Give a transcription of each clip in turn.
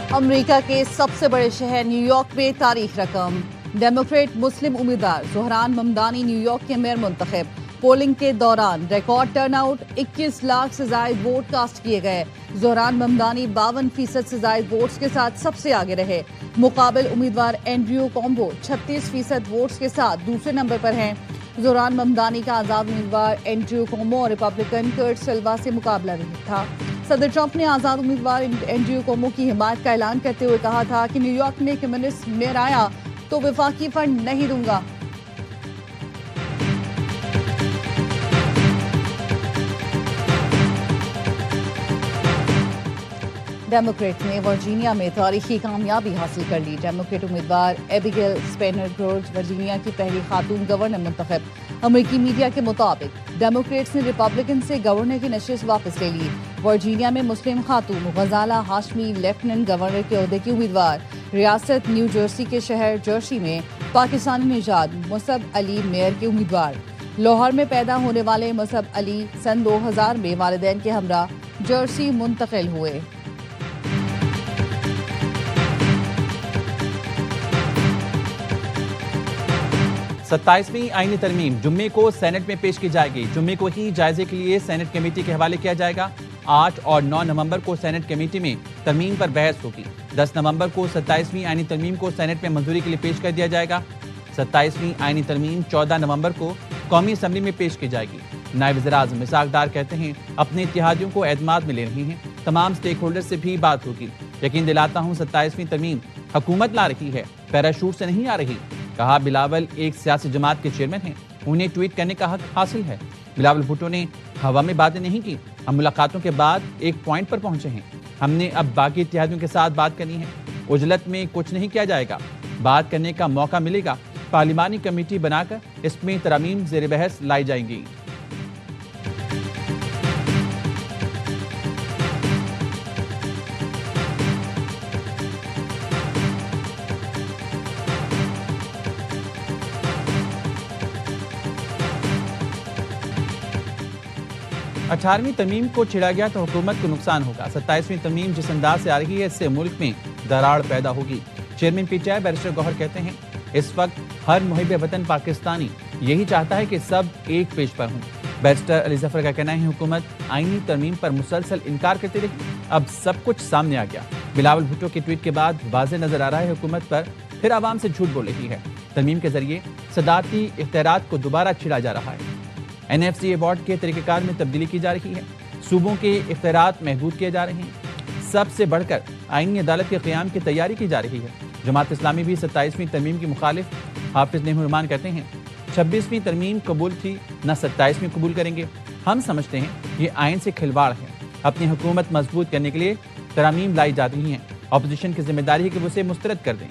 America के सबसे बड़े शहर न्यूयॉर्क में तारीख रकम। डेमोक्रेट मुस्लिम उम्मीदवार ज़ोहरान ममदानी न्यूयॉर्क के मेयर मुंतखब। पोलिंग के दौरान रिकॉर्ड टर्नआउट, 21 लाख से जायद वोट कास्ट किए गए। ज़ोहरान ममदानी 52% से जायद वोट्स के साथ सबसे आगे रहे। मुकाबिल उम्मीदवार एंड्रयू कोम्बो 36% वोट्स के साथ दूसरे नंबर पर हैं। ज़ोहरान ममदानी का आज़ाद उम्मीदवार एंड्रयू कोम्बो और रिपब्लिकन कर्ट सिल्वा से मुकाबला नहीं था। सदर ट्रंप ने आज़ाद उम्मीदवार एंड्रयू कोमो की हिमायत का ऐलान करते हुए कहा था कि न्यूयॉर्क में कम्युनिस्ट मेयर आया तो वफाकी फंड नहीं दूंगा। डेमोक्रेट ने वर्जीनिया में तारीखी कामयाबी हासिल कर ली। डेमोक्रेट उम्मीदवार एबिगेल स्पेनर ग्रोज वर्जीनिया की पहली खातून गवर्नर मुंतखब। अमेरिकी मीडिया के मुताबिक डेमोक्रेट्स ने रिपब्लिकन से गवर्नर की नशिस्त वापस ले ली। वर्जीनिया में मुस्लिम खातून गजाला हाशमी लेफ्टिनेंट गवर्नर के ओहदे की उम्मीदवार। रियासत न्यू जर्सी के शहर जर्सी में पाकिस्तानी निजात मुसब अली मेयर के उम्मीदवार। लाहौर में पैदा होने वाले मुसब अली सन 2000 में वालिदैन के हमरा जर्सी मुंतकिल हुए। सत्ताईसवीं आईनी तरमीम जुम्मे को सेनेट में पेश की जाएगी। जुम्मे को ही जायजे के लिए सेनेट कमेटी के हवाले किया जाएगा। 8 और 9 नवंबर को सेनेट कमेटी में तरमीम पर बहस होगी। 10 नवंबर को 27वीं आईनी तरमीम को सेनेट में मंजूरी के लिए पेश कर दिया जाएगा। 27वीं आईनी तरमीम 14 नवंबर को कौमी असम्बली में पेश की जाएगी। नायब वज़ीर-ए-आज़म इसहाक डार कहते हैं अपने इत्तेहादियों को एतमाद में ले रहे हैं, तमाम स्टेक होल्डर से भी बात होगी। यकीन दिलाता हूँ 27वीं तरमीम हुकूमत ला रही है, पैराशूट से नहीं आ रही। कहा बिलावल एक सियासी जमात के चेयरमैन हैं, उन्हें ट्वीट करने का हक हासिल है। बिलावल भुट्टो ने हवा में बातें नहीं की, हम मुलाकातों के बाद एक पॉइंट पर पहुंचे हैं। हमने अब बाकी इत्तेहादियों के साथ बात करनी है। उजलत में कुछ नहीं किया जाएगा, बात करने का मौका मिलेगा। पार्लिमानी कमेटी बनाकर इसमें तरमीम ज़ेर बहस लाई जाएंगी। अठारहवीं तरमीम को छिड़ा गया तो हुकूमत को नुकसान होगा। 27वीं तरमीम जिस अंदाज से आ रही है इससे मुल्क में दरार पैदा होगी। चेयरमैन पीटीआई बैरिस्टर गौहर कहते हैं इस वक्त हर मुहिब वतन पाकिस्तानी यही चाहता है कि सब एक पेज पर हों। बैरिस्टर अली जफर का कहना है हुकूमत आईनी तरमीम पर मुसलसल इनकार करती रही, अब सब कुछ सामने आ गया। बिलावल भुट्टो के ट्वीट के बाद वाज़ेह नजर आ रहा है हुकूमत पर फिर आवाम से झूठ बोल रही है। तरमीम के जरिए सदारती इख्तियारात को दोबारा छिड़ा जा रहा है। NFC अवार्ड के तरीक़ेकार में तब्दीली की जा रही है। सूबों के इख्तियारात महदूद किए जा रहे हैं। सबसे बढ़कर आईनी अदालत के क़याम की तैयारी की जा रही है। जमात इस्लामी भी 27वीं तरमीम की मुखालिफ। हाफिज नेहुरमान कहते हैं 26वीं तरमीम कबूल थी, न 27वीं कबूल करेंगे। हम समझते हैं ये आइन से खिलवाड़ है। अपनी हुकूमत मजबूत करने के लिए तरमीम लाई जा रही हैं। अपोजिशन की जिम्मेदारी है कि वो उसे मुस्तरद कर दें।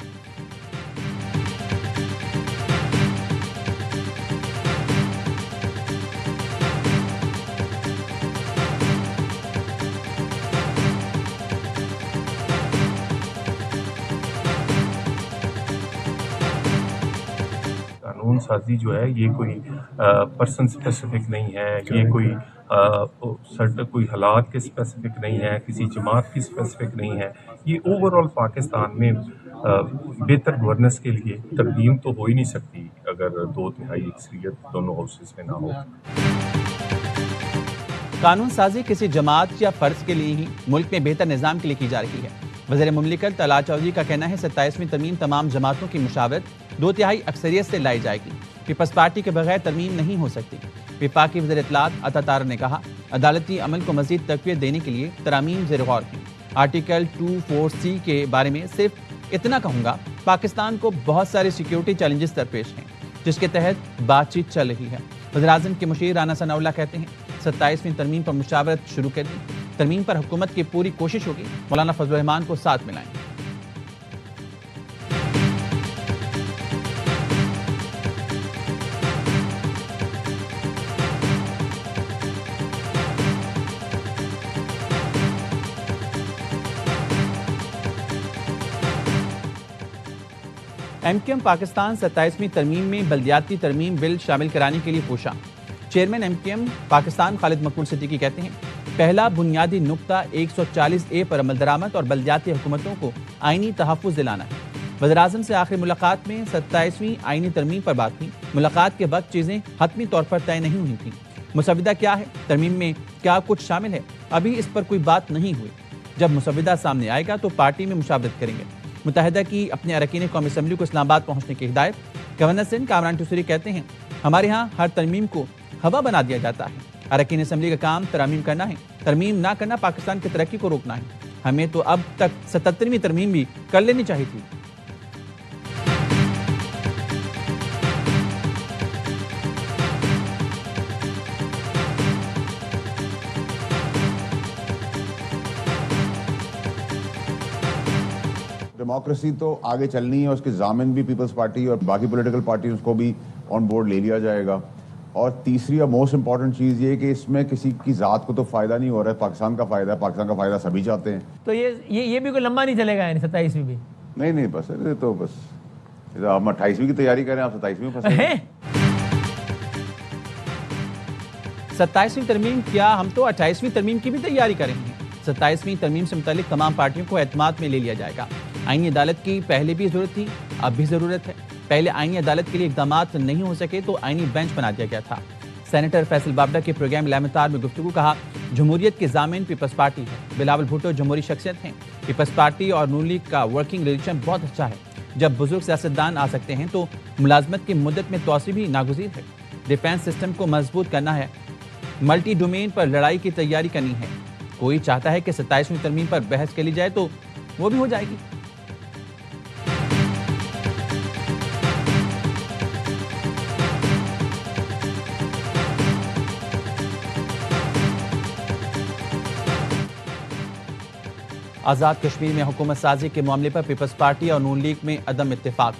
कानून साजी जो है ये कोई पर्सन स्पेसिफिक नहीं है, ये कोई सर्टन कोई हालात के स्पेसिफिक नहीं है, किसी जमात की स्पेसिफिक नहीं है। ये ओवरऑल पाकिस्तान में बेहतर गवर्नेंस के लिए तकदीम तो हो ही नहीं सकती अगर 2/3 अक्सरियत दोनों हाउसेस में ना हो। कानून साजी किसी जमात या फर्ज के लिए ही मुल्क में बेहतर निज़ाम के लिए की जा रही है। वज़ीर मुमलिकत तलात चौधरी का कहना है 27वीं तरमीम तमाम जमातों की मुशावरत 2/3 अक्सरियत से लाई जाएगी। पीपल्स पार्टी के बगैर तरमीम नहीं हो सकती। विफाकी वज़ीर इत्तलात अता तार ने कहा अदालती अमल को मज़ीद तक़वियत देने के लिए तरामीम ज़ेर गौर हैं। आर्टिकल 24C के बारे में सिर्फ इतना कहूँगा, पाकिस्तान को बहुत सारे सिक्योरिटी चैलेंजेस दरपेश हैं जिसके तहत बातचीत चल रही है। वज़ीर-ए-आज़म के मुशीर राना सनाउल्लाह कहते हैं 27वीं तरमीम पर मुशावरत शुरू कर दी। तरमीम पर हुकूमत की पूरी कोशिश होगी मौलाना फजल रहमान को साथ मिलाएं। MKM पाकिस्तान 27वीं तरमीम में बल्दियाती तरमीम बिल शामिल कराने के लिए पूछा। चेयरमैन MKM पाकिस्तान खालिद मकबूल सिद्दीकी कहते हैं पहला बुनियादी नुक्ता 140A पर अमल दरामद और बल्दियाती हुकूमतों को आईनी तहफ़्फ़ुज़ दिलाना है। वज़ीर-ए-आज़म से आखिरी मुलाकात में 27वीं आईनी तरमीम पर बात हुई। मुलाकात के वक्त चीज़ें हतमी तौर पर तय नहीं हुई थी। मुसविदा क्या है, तरमीम में क्या कुछ शामिल है, अभी इस पर कोई बात नहीं हुई। जब मुसविदा सामने आएगा तो पार्टी में मुशावरत करेंगे। मुत्तहिदा की अपने अरकान कौमी असम्बली को इस्लामाबाद पहुंचने की हिदायत। गवर्नर सिंध कामरान टूसरी कहते हैं, हमारे यहाँ हर तरमीम को हवा बना दिया जाता है। अरकान असम्बली का काम तरमीम करना है, तरमीम ना करना पाकिस्तान की तरक्की को रोकना है। हमें तो अब तक 77वीं तरमीम भी कर लेनी चाहिए थी। डेमोक्रेसी तो आगे चलनी है, उसके जामिन भी पीपल्स पार्टी और बाकी पॉलिटिकल पार्टीज को भी ऑन बोर्ड ले लिया जाएगा। और तीसरी और मोस्ट इंपॉर्टेंट चीज़ ये कि इसमें किसी की ज़ात को तो फ़ायदा नहीं हो रहा है, पाकिस्तान का फ़ायदा है, पाकिस्तान का फ़ायदा सभी चाहते हैं। तो ये भी कोई लंबा नहीं चलेगा, यानी 27वीं भी नहीं बस ये तो बस हम 28वीं की तैयारी करें, आप 27वीं में फंसे। 27वीं तरमीम क्या, हम तो 28वीं तरमीम की भी तैयारी करेंगे। 27वीं तरमीम से मुतालिक तमाम पार्टियों को एतमाद में ले लिया जाएगा। आईनी अदालत की पहले भी जरूरत थी, अब भी जरूरत है। पहले आईनी अदालत के लिए इकदाम नहीं हो सके तो आईनी बेंच बना दिया गया था। सेनेटर फैसल बाबरा के प्रोग्राम लामतार में गुफ्तगू कहा, जमहूरियत के जामिन पीपल्स पार्टी है। बिलावल भुट्टो जमहूरी शख्सियत हैं। पीपल्स पार्टी और नून लीग का वर्किंग रिलेशन बहुत अच्छा है। जब बुजुर्ग सियासतदान आ सकते हैं तो मुलाजमत की मुद्दत में तोसी भी नागुज़ीर है। डिफेंस सिस्टम को मजबूत करना है, मल्टी डोमेन पर लड़ाई की तैयारी करनी है। कोई चाहता है कि 27वीं तरमीम पर बहस के ली जाए तो वो भी हो जाएगी। आज़ाद कश्मीर में हुकूमत साजी के मामले पर पीपल्स पार्टी और नून लीग में अदम इत्तेफाक।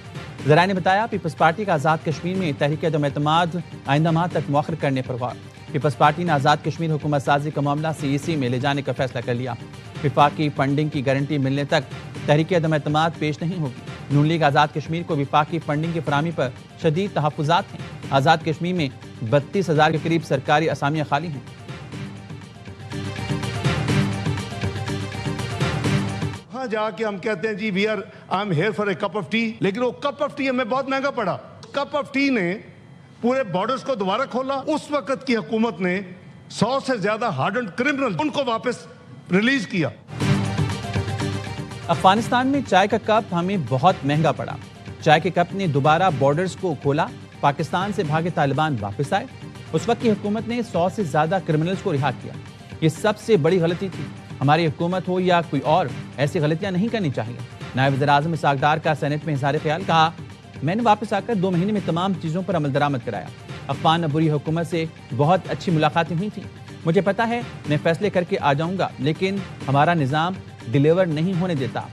ज़राए ने बताया, पीपल्स पार्टी का आज़ाद कश्मीर में तहरीक अदम एतमाद आइंदा माह तक मुअख्खर करने पर गौर। पीपल्स पार्टी ने आज़ाद कश्मीर हुकूमत साजी का मामला CEC में ले जाने का फैसला कर लिया। विफाकी फंडिंग की गारंटी मिलने तक तहरीक अदम एतमाद पेश नहीं होगी। नून लीग आज़ाद कश्मीर को विफाकी फंडिंग की फराहमी पर शदीद तहफ़्फ़ुज़ात हैं। आज़ाद कश्मीर में 32,000 के करीब सरकारी असामियाँ खाली हैं। जाके हम कहते हैं जी I am here for a cup of tea, लेकिन वो कप ऑफ टी हमें बहुत महंगा पड़ा। कप ऑफ टी ने पूरे बॉर्डर्स को दोबारा खोला। उस वक्त की हुकूमत ने 100 से ज्यादा हार्डन्ड क्रिमिनल उनको वापस रिलीज किया। अफगानिस्तान में चाय का कप हमें बहुत महंगा पड़ा। चाय के कप ने दोबारा बॉर्डर्स को खोला। पाकिस्तान से भागे तालिबान वापस आए। उस वक्त की हुकूमत ने 100 से ज्यादा क्रिमिनल्स को रिहा किया। ये सबसे बड़ी गलती थी। हमारी हुकूमत हो या कोई और, ऐसी गलतियां नहीं करनी चाहिए। नायब वज़ीर-ए-आज़म इसहाक़ डार का सेनेट में इज़हार ख्याल, कहा, मैंने वापस आकर 2 महीने में तमाम चीज़ों पर अमल दरामद कराया। अफ़गान अबूरी हुकूमत से बहुत अच्छी मुलाकातें हुई थी। मुझे पता है मैं फैसले करके आ जाऊंगा, लेकिन हमारा निज़ाम डिलीवर नहीं होने देता।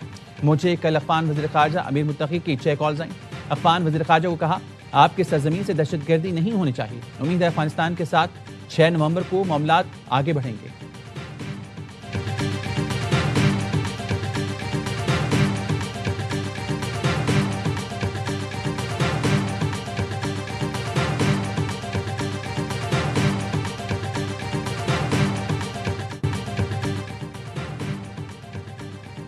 मुझे कल अफ़गान वज़ीर ख़ारजा अमीर मुत्तक़ी की 6 कॉल्स आई। अफ़गान वज़ीर ख़ारजा को कहा, आपकी सरज़मीन से दहशतगर्दी नहीं होनी चाहिए। उम्मीद है अफ़गानिस्तान के साथ 6 नवंबर को मामलात आगे बढ़ेंगे।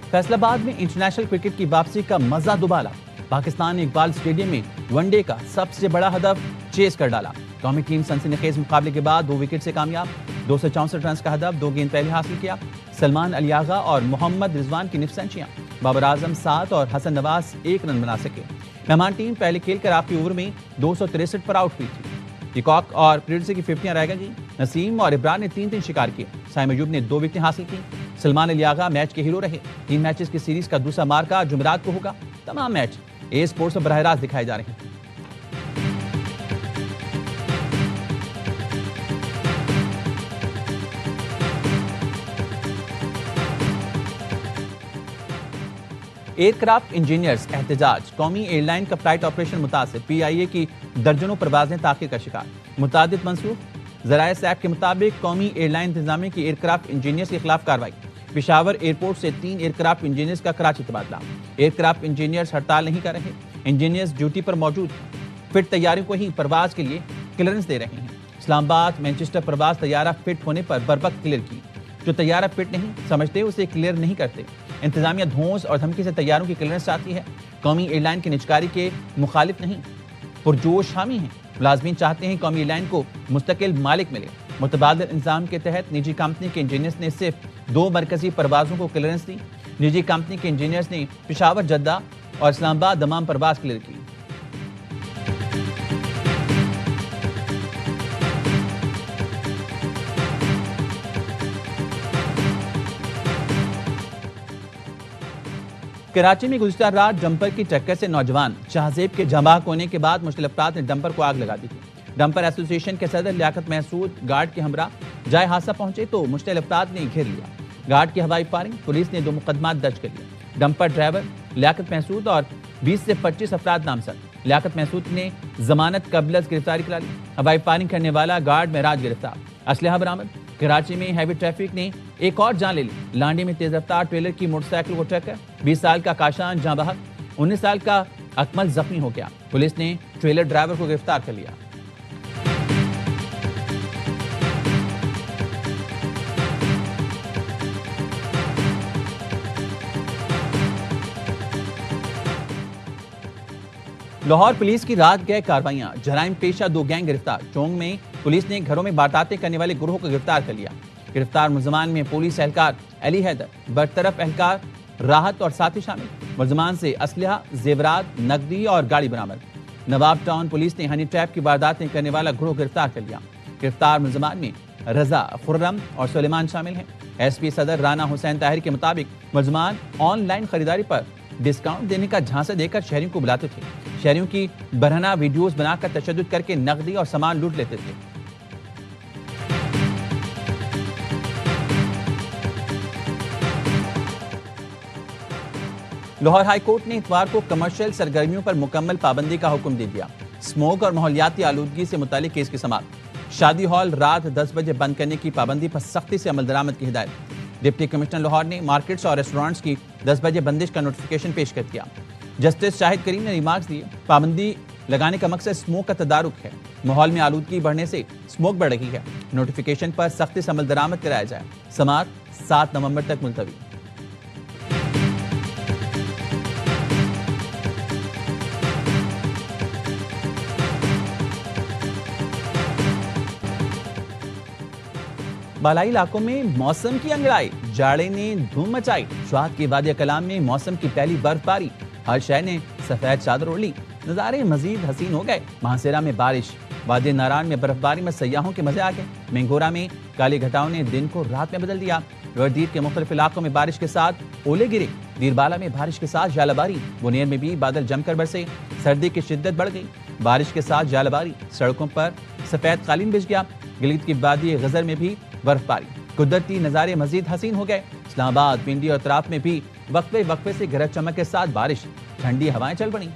फैसलाबाद में इंटरनेशनल क्रिकेट की वापसी का मजा दुबाला। पाकिस्तान ने इकबाल स्टेडियम में वनडे का सबसे बड़ा हदफ चेस कर डाला। कौमी टीम सनसनीखेज मुकाबले के बाद 2 विकेट से कामयाब। 264 रन का हदफ 2 गेंद पहले हासिल किया। सलमान अली आगा और मोहम्मद रिजवान की निफ सेंचुरियां। बाबर आजम 7 और हसन नवाज 1 रन बना सके। मेहमान टीम पहले खेलकर आखिरी ओवर में 263 पर आउट हुई थी। डिकॉक और प्रिंसी की 50 रह गई। नसीम और इब्रान ने 3-3 शिकार किए। साइम अयूब ने 2 विकेटें हासिल की। सलमान अली आगा मैच के हीरो रहे। 3 मैचेस की सीरीज का दूसरा मार्का जुमेरात को होगा। तमाम मैच ए स्पोर्ट्स पर बराह रास्त दिखाए जा रहे हैं। एयरक्राफ्ट इंजीनियर्स एहतजाज। कौमी एयरलाइन का फ्लाइट ऑपरेशन मुतासिर। PIA की दर्जनों परवाजें ताख़ीर का शिकार। मुतादिद मंसूख। ज़राए सैप के मुताबिक कौमी एयरलाइन इंतजामिया की एयरक्राफ्ट इंजीनियर्स के खिलाफ कार्रवाई। पेशावर एयरपोर्ट से 3 एयरक्राफ्ट इंजीनियर्स का कराची तबादला। एयरक्राफ्ट इंजीनियर्स हड़ताल नहीं कर रहे। इंजीनियर्स ड्यूटी पर मौजूद हैं। फिट तैयारियों को ही परवाज के लिए क्लियरेंस दे रहे हैं। इस्लामाबाद मैनचेस्टर परवाज तैयारा फिट होने पर बरवक्त क्लियर की। जो तैयारा फिट नहीं समझते उसे क्लियर नहीं करते। इंतजामिया धौंस और धमकी से तैयारों की क्लियरेंस चाहती है। कौमी एयरलाइन की निजकारी के मुखालिफ नहीं, पुरजोश हामी हैं। मुलाजमीन चाहते हैं कौमी एयरलाइन को मुस्तकिल मालिक मिले। मुतबादिल इंतजाम के तहत निजी कंपनी के इंजीनियर्स ने सिर्फ 2 मरकजी परवाजों को क्लियरेंस दी। निजी कंपनी के इंजीनियर्स ने पेशावर, जद्दा और इस्लामाबाद दमाम परवाज क्लियर की। कराची में गुज़िश्ता रात डंपर की टक्कर से नौजवान शाहजेब के जमाक होने के बाद मुश्तलिल अफराद ने डंपर को आग लगा दी थी। डंपर एसोसिएशन के सदर लियाकत महसूद गार्ड के हमरा जाए हादसा पहुंचे तो मुश्तलिल अफराद ने घेर लिया। गार्ड की हवाई फायरिंग, पुलिस ने 2 मुकदमा दर्ज कर लिए। डंपर ड्राइवर लियाकत महसूद और 20 से 25 अफराद नामजद। लियाकत महसूद ने जमानत कबलस गिरफ्तारी करा ली। हवाई फायरिंग करने वाला गार्ड महराज गिरफ्तार। असलहा बरामद। कराची में हैवी ट्रैफिक ने एक और जान ले ली। लांडी में तेज रफ्तार ट्रेलर की मोटरसाइकिल को टक्कर, 20 साल का काशान जाँ बहक, 19 साल का अकमल जख्मी हो गया। पुलिस ने ट्रेलर ड्राइवर को गिरफ्तार कर लिया। लाहौर पुलिस की रात गए कार्रवाइयां, जराइम पेशा 2 गैंग गिरफ्तार। चोंग में पुलिस ने घरों में बारताते करने वाले गिरोह को गिरफ्तार कर लिया। गिरफ्तार मुलजमान में पुलिस एहलकार अली हैदर, बरतरफ एहलकार राहत और साथी शामिल। मुलजमान से असलहा, जेवरात, नकदी और गाड़ी बरामद। नवाब टाउन पुलिस ने हनी ट्रैप की वारदातें करने वाला गिरोह गिरफ्तार कर लिया। गिरफ्तार मुलजमान में रजा, खुर्रम और सुलेमान शामिल हैं। एसपी सदर राना हुसैन ताहिर के मुताबिक मुलजमान ऑनलाइन खरीदारी पर डिस्काउंट देने का झांसा देकर शहरियों को बुलाते थे। शहरियों की बरहना वीडियोस बनाकर तशद्दुद करके नकदी और सामान लूट लेते थे। लाहौर हाई कोर्ट ने इतवार को कमर्शियल सरगर्मियों पर मुकम्मल पाबंदी का हुक्म दे दिया। स्मोक और माहौलियाती आलूदगी से मुतालिक केस की समाअत। शादी हॉल रात 10 बजे बंद करने की पाबंदी पर सख्ती से अमल दरामद की हिदायत। डिप्टी कमिश्नर लाहौर ने मार्केट्स और रेस्टोरेंट्स की 10 बजे बंदिश का नोटिफिकेशन पेश कर दिया। जस्टिस शाहिद करीम ने रिमार्क्स दिए, पाबंदी लगाने का मकसद स्मोक का तदारुक है। माहौल में आलूदगी बढ़ने से स्मोक बढ़ रही है। नोटिफिकेशन पर सख्ती से अमल दरामद कराया जाए। समाअत 7 नवंबर तक मुलतवी। बालाई इलाकों में मौसम की अंगड़ाई, जाड़े ने धूम मचाई। शुआत के वादिया कलाम में मौसम की पहली बर्फबारी, हर शहर ने सफेद चादर ओढ़ ली। नज़ारे मजीद हसीन हो गए। महासेरा में बारिश, वादी नारायण में बर्फबारी में सयाहों के मजे आ गए। मेंगोरा में काली घटाओं ने दिन को रात में बदल दिया। वर्दीद के मुख्तलिफ इलाकों में बारिश के साथ ओले गिरे। दीरबाला में बारिश के साथ जालाबारी, बुनेर में भी बादल जमकर बरसे। सर्दी की शिद्दत बढ़ गई। बारिश के साथ जालाबारी, सड़कों पर सफेद कालीन बिछ गया। गिलीत की वादी गजर में भी बर्फबारी। कुदरती नज़ारे मजीद हसीन हो गए। इस्लामाबाद, पिंडी और तराफ में भी वक्फे वक्फे से गरज चमक के साथ बारिश, ठंडी हवाएं चल पड़ी।